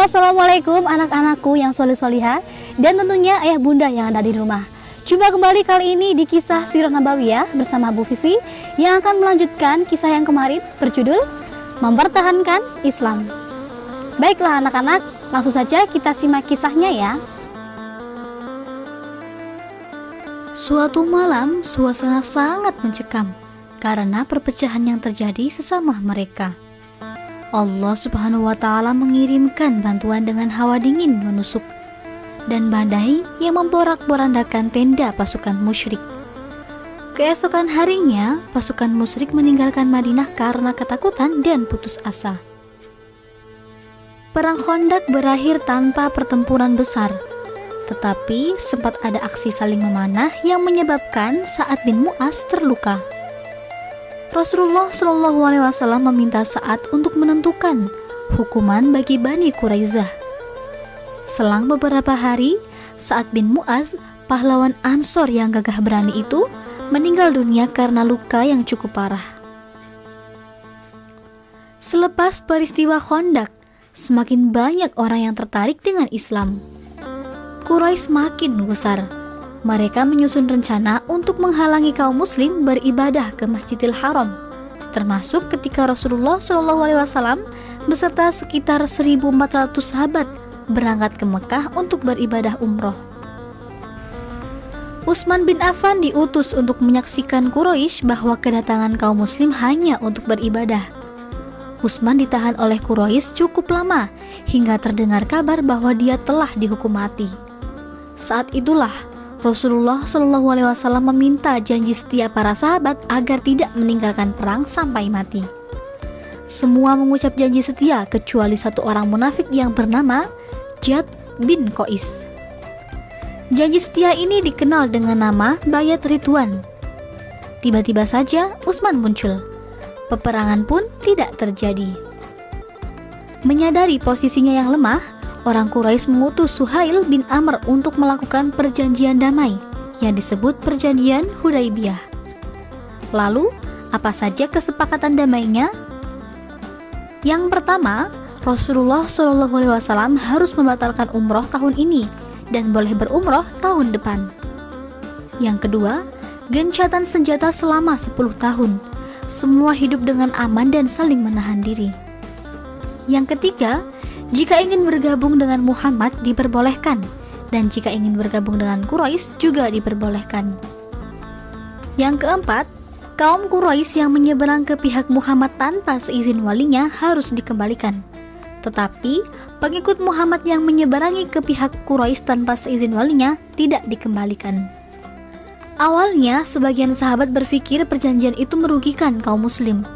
assalamualaikum anak-anakku yang solih-solihah dan tentunya ayah bunda yang ada di rumah. Jumpa kembali kali ini di kisah Sirah Nabawiyah bersama Bu Vivi yang akan melanjutkan kisah yang kemarin berjudul Mempertahankan Islam. Baiklah anak-anak, langsung saja kita simak kisahnya ya. Suatu malam suasana sangat mencekam karena perpecahan yang terjadi sesama mereka. Allah Subhanahu wa Ta'ala mengirimkan bantuan dengan hawa dingin menusuk dan badai yang memporak-porandakan tenda pasukan musyrik. Keesokan harinya, pasukan musyrik meninggalkan Madinah karena ketakutan dan putus asa. Perang Khandaq berakhir tanpa pertempuran besar, tetapi sempat ada aksi saling memanah yang menyebabkan Sa'ad bin Mu'az terluka. Rasulullah Shallallahu Alaihi Wasallam meminta Sa'ad untuk menentukan hukuman bagi Bani Quraisyah. Selang beberapa hari, Sa'ad bin Mu'az, pahlawan Ansor yang gagah berani itu, meninggal dunia karena luka yang cukup parah. Selepas peristiwa Khandaq, semakin banyak orang yang tertarik dengan Islam. Quraisy makin gusar. Mereka menyusun rencana untuk menghalangi kaum muslim beribadah ke Masjidil Haram, termasuk ketika Rasulullah SAW beserta sekitar 1.400 sahabat berangkat ke Mekah untuk beribadah umroh. Utsman bin Affan diutus untuk menyaksikan Quraisy bahwa kedatangan kaum muslim hanya untuk beribadah. Utsman ditahan oleh Quraisy cukup lama hingga terdengar kabar bahwa dia telah dihukum mati. Saat itulah Rasulullah SAW meminta janji setia para sahabat agar tidak meninggalkan perang sampai mati. Semua mengucap janji setia kecuali satu orang munafik yang bernama Jad bin Qais. Janji setia ini dikenal dengan nama Bayat Ridwan. Tiba-tiba saja Utsman muncul. Peperangan pun tidak terjadi. Menyadari posisinya yang lemah, orang Quraisy mengutus Suhail bin Amr untuk melakukan perjanjian damai yang disebut Perjanjian Hudaybiyah. Lalu, apa saja kesepakatan damainya? Yang pertama, Rasulullah SAW harus membatalkan umroh tahun ini dan boleh berumroh tahun depan. Yang kedua, gencatan senjata selama 10 tahun. Semua hidup dengan aman dan saling menahan diri. Yang ketiga, jika ingin bergabung dengan Muhammad diperbolehkan, dan jika ingin bergabung dengan Quraisy juga diperbolehkan. Yang keempat, kaum Quraisy yang menyeberang ke pihak Muhammad tanpa seizin walinya harus dikembalikan. Tetapi, pengikut Muhammad yang menyeberangi ke pihak Quraisy tanpa seizin walinya tidak dikembalikan. Awalnya, sebagian sahabat berpikir perjanjian itu merugikan kaum muslim.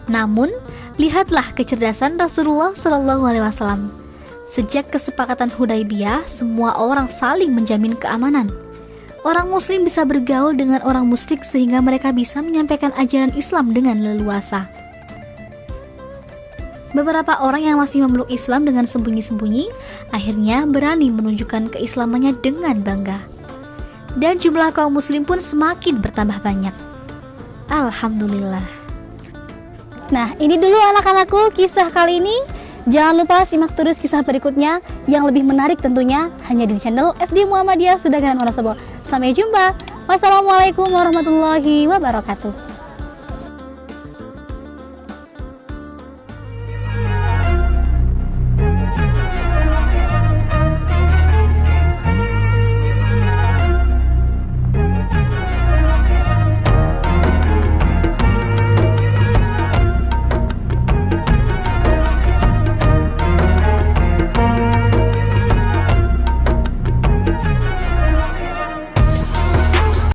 Namun, lihatlah kecerdasan Rasulullah SAW. Sejak kesepakatan Hudaybiyah, semua orang saling menjamin keamanan. Orang muslim bisa bergaul dengan orang musyrik sehingga mereka bisa menyampaikan ajaran Islam dengan leluasa. Beberapa orang yang masih memeluk Islam dengan sembunyi-sembunyi, akhirnya berani menunjukkan keislamannya dengan bangga. Dan jumlah kaum muslim pun semakin bertambah banyak. Alhamdulillah. Nah, ini dulu anak-anakku kisah kali ini. Jangan lupa simak terus kisah berikutnya yang lebih menarik tentunya hanya di channel SD Muhammadiyah Sudagan Wonosobo. Sampai jumpa. Wassalamualaikum warahmatullahi wabarakatuh.